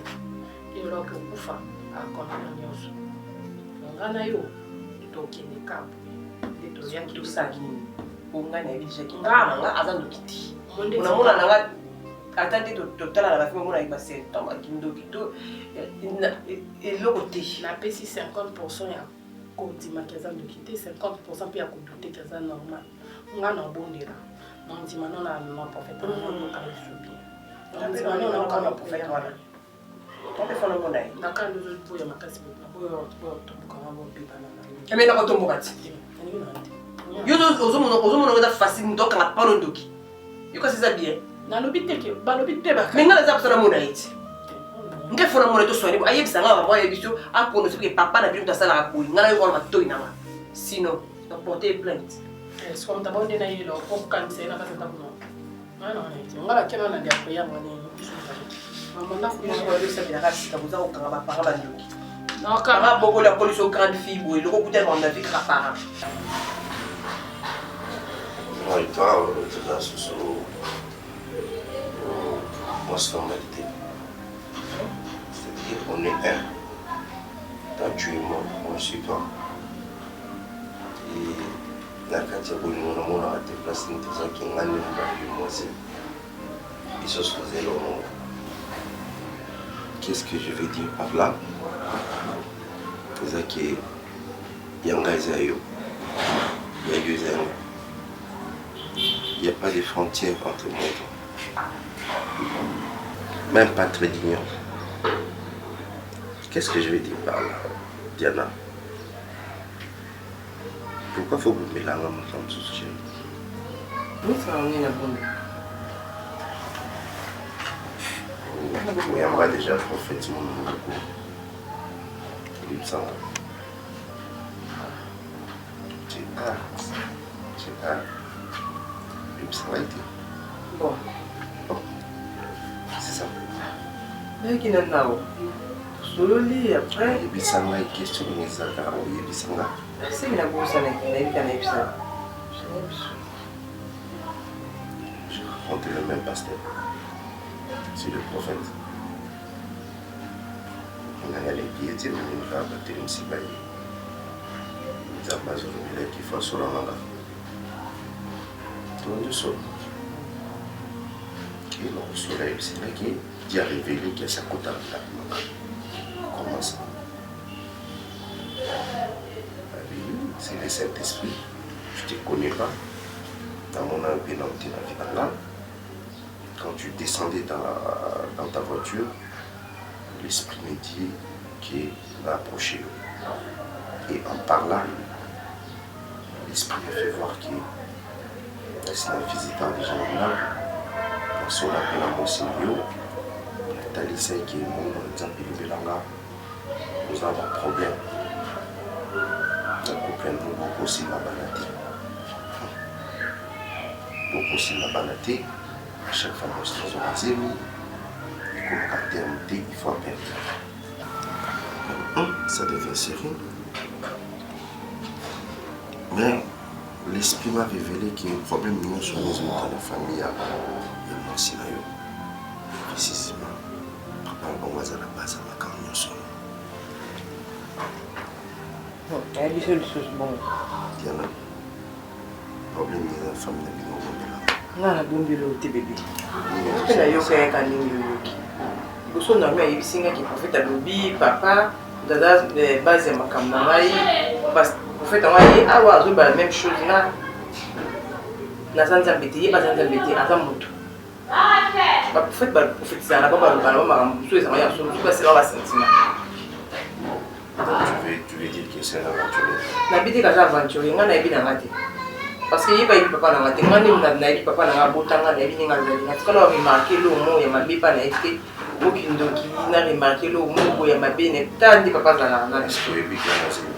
Ke loko kufa akona nyoso. Ngana yo tokende kapo to ya tout ça qui onga na bijaki ngana nga azando kiti unamona nanga attendez total à la fin on a passé temps à kindoki to et le côté na pesi 50% ya kodima kaza ndoki te 50% pe ya kodute kaza normal nga na bondela na ndima non na prophète na ka subi na ndima non na ka prophète wala on peut faire le monde na ka ndo po ya makasi po to ko ma bo pipa na mais na ko to mbokati yo ozo mona facile ndoka na pano ndoki yo ko c'est ça bien na lobite ke ba lobite ba mais ngala za psana mona iti nge fona mona to soirée ayebi sanga ba moye biso a kono ce que papa na biso tasala akoi ngala yo ko matoi na ma sinon na porter plainte est-ce qu'on t'a bonné na yelo ko kan c'est na ka ta ko non non ngala kena na dia ko ya mona maman na ko yo ça bien raciste vous a au kanga ba para ba ndoki non kanga boko la police au grande fille boy le ko kutel mon avis ka para moi et toi tu as ce moi c'est formalité. C'est-à-dire on est un. Toi tu es moi, moi je suis toi. Et la Katia Bono, on a été placé dans des gens qui ont gagné moi aussi. Ils se faisaient leur nom. Qu'est-ce que je veux dire par là? C'est-à-dire qu'il y a un gars Zayo. Il y a deux années. Il n'y a pas de frontières entre moi et toi. Même pas très d'ignorant. Qu'est-ce que je veux dire par là, Diana? Pourquoi faut vous mélanger comme ce sujet? Oui, ça en est la bonne. Oui, on va déjà prophète mon beaucoup. Il me semble. Il me semble. Bon. C'est ça. Mais qui n'a pas sololi après. Il y a une question de mes affaires. Il y a c'est une bourse à l'épisode. Je raconte le même pasteur. C'est le prophète. On a les pieds, on va battre une cibaille. Les Amazones qui font sur la manga. Tout le monde saute. Qui est le soleil, c'est là qui a révélé qu'il y a sa côte à la manga. Comment ça? C'est le Saint-Esprit. Je ne te connais pas. Dans mon âme, dans là. Quand tu descendais dans ta voiture, l'Esprit me dit qu'il va approcher. Et en parlant, l'Esprit me fait voir que c'est un visiteur de Jéhovah. Dans son appel à mon Seigneur, tu as laissé que mon exemple de Belanga, nous avons un problème. Nous avons beaucoup aussi la banalité. Beaucoup aussi la banalité. À chaque fois que nous sommes en zéro, il faut perdre. Ça devient sérieux. Mais l'esprit m'a révélé qu'il y a un problème non sur les autres dans la famille. Il y a un scénario. Précisément, papa on va à la base à la camion sur nous. Il y a des choses bonnes. Diana, le problème de la famille n'est pas nga na bombelo te bébé pe na yoka ya kaningi yoki boso na mia yibisinga ki prophète alobi papa dada base ya makambo na ngai prophète ngai awa azoba la même chose nga naza nzambe te ye baza nzambe te aza moto baprophète baprofétisaka na ba baloba na ba makambo mosusu ezanga ya solo mosusu basela basentiment. Tu veux dire que c'est un aventurier? nabi te kaza aventurier nga nayebi na nga te parce que il va y papa na ngate ngani na papa na ngabotanga na yebi ninga zali na tikala remarquer lo mo ya mabipa na ete okindoki na remarquer lo mo ya mabene tandi papa za na est-ce que yebi kana zeli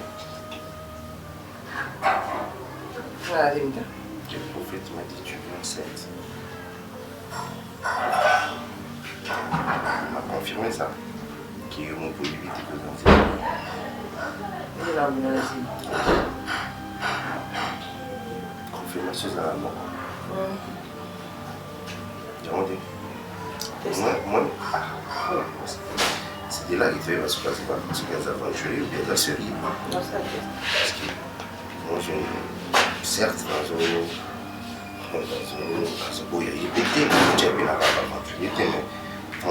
ah limita le prophète m'a dit tu es enceinte. Il m'a confirmé ça qui est mon possibilité que vous en confirmation à la mort. Moi, c'est de là qu'il fait parce que parce qu'il y a des aventuriers ou des séries. Parce que moi, certes, dans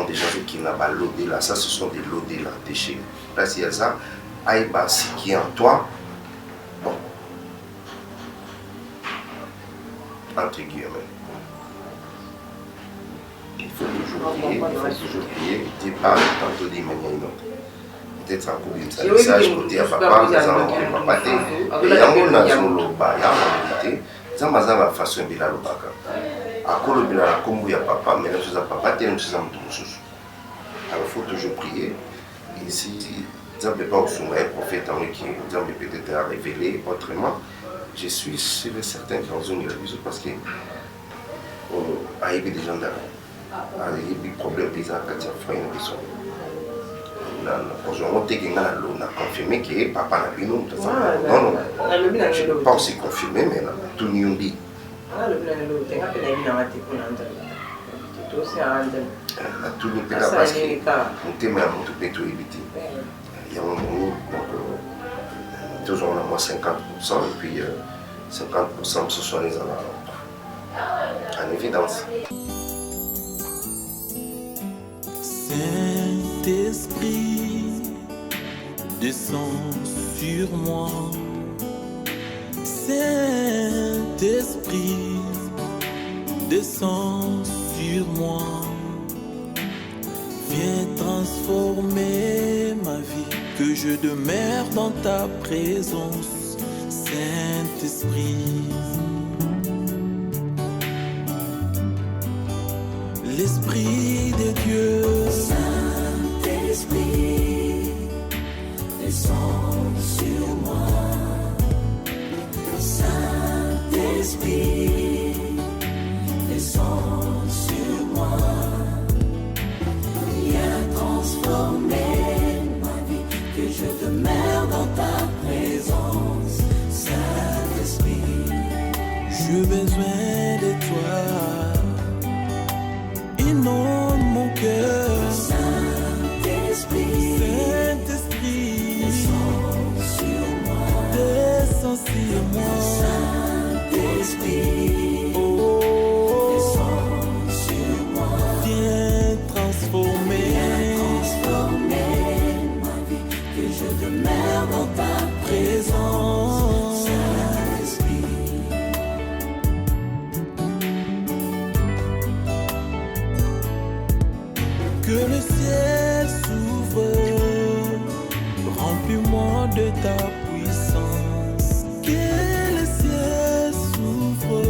des gens qui n'ont pas l'odé là, ça ce sont des lodés là, déchets. Là, s'il y a ça, aïba, ce qui est en toi, bon, entre guillemets. Il faut toujours prier, tu parles tantôt des manières. Peut-être un coup de message côté à papa, nous allons pas et yango na zoloba ya vérité, ça m'a ça va façon bila lobaka. Akolo bila la kombo ya papa, mais là je papa te nous sommes tous. Alors il faut toujours prier. Et si ça ne peut pas aussi un prophète en qui ça peut-être à révéler autrement, je suis sûr et certain que dans une révision parce que a eu des gens a eu des problèmes des actes frères qui sont on a confirmé que papa n'a pas non, je ne peux pas aussi confirmer, mais tout le monde dit. Tout le monde parce que on t'aime à mon tout péto éviter. Il y a un moment, donc, toujours on a moins 50% et puis 50% ce sont les en évidence. Saint-Esprit, descends sur moi. Saint-Esprit, descends sur moi. Viens transformer ma vie, que je demeure dans ta présence. Saint-Esprit, l'Esprit de Dieu. Saint-Esprit, descends sur moi. Saint-Esprit, descends sur moi. Viens transformer ma vie, que je demeure dans ta présence. Saint-Esprit, j'ai besoin de toi. Inonde mon cœur. Saint-Esprit, descends sur moi. Descends sur moi. Saint-Esprit, descends sur moi. Viens transformer ma vie, que je demeure dans ta présence. Saint-Esprit, que le ciel s'ouvre, remplis-moi de ta puissance. Que le ciel s'ouvre,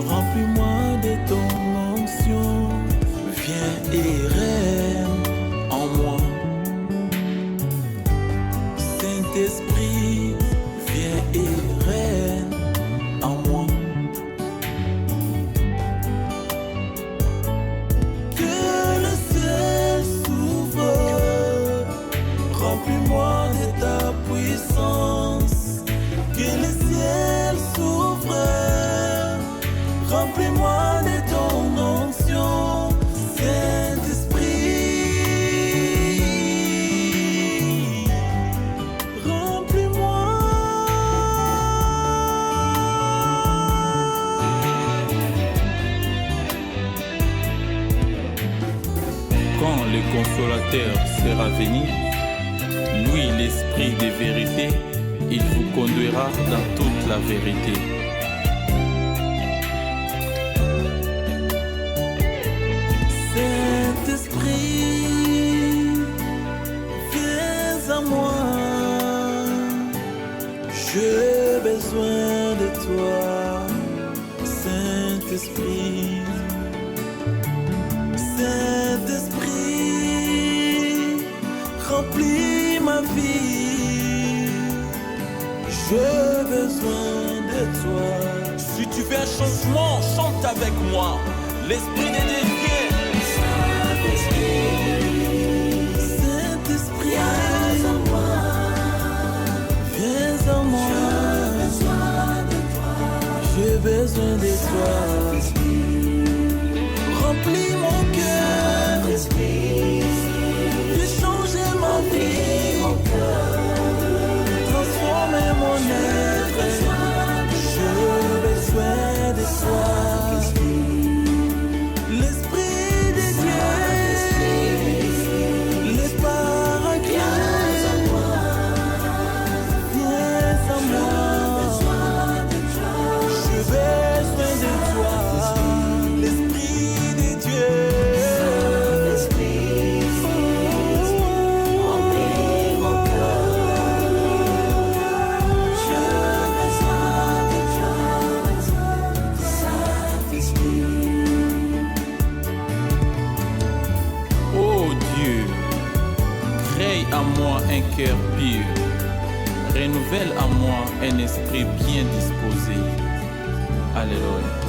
remplis-moi de ton onction. Viens et règne en moi. Saint-Esprit, viens et règne en moi. Remplis-moi de ta puissance, que le ciel s'ouvre, remplis-moi de ton onction, Saint-Esprit, remplis-moi. Quand le consolateur sera venu, lui, l'esprit de vérité, il vous conduira dans toute la vérité. Saint-Esprit, viens à moi. J'ai besoin de toi, Saint-Esprit. Saint-Esprit, remplis ma vie, j'ai besoin de toi. Si tu veux un changement, chante avec moi. L'Esprit de Dieu vient. Saint-Esprit, viens à moi. Viens à moi. J'ai besoin de toi. Remplis mon cœur. Fais changer ma vie. Transformer mon être. J'ai besoin à moi un cœur pur. Renouvelle à moi un esprit bien disposé. Alléluia.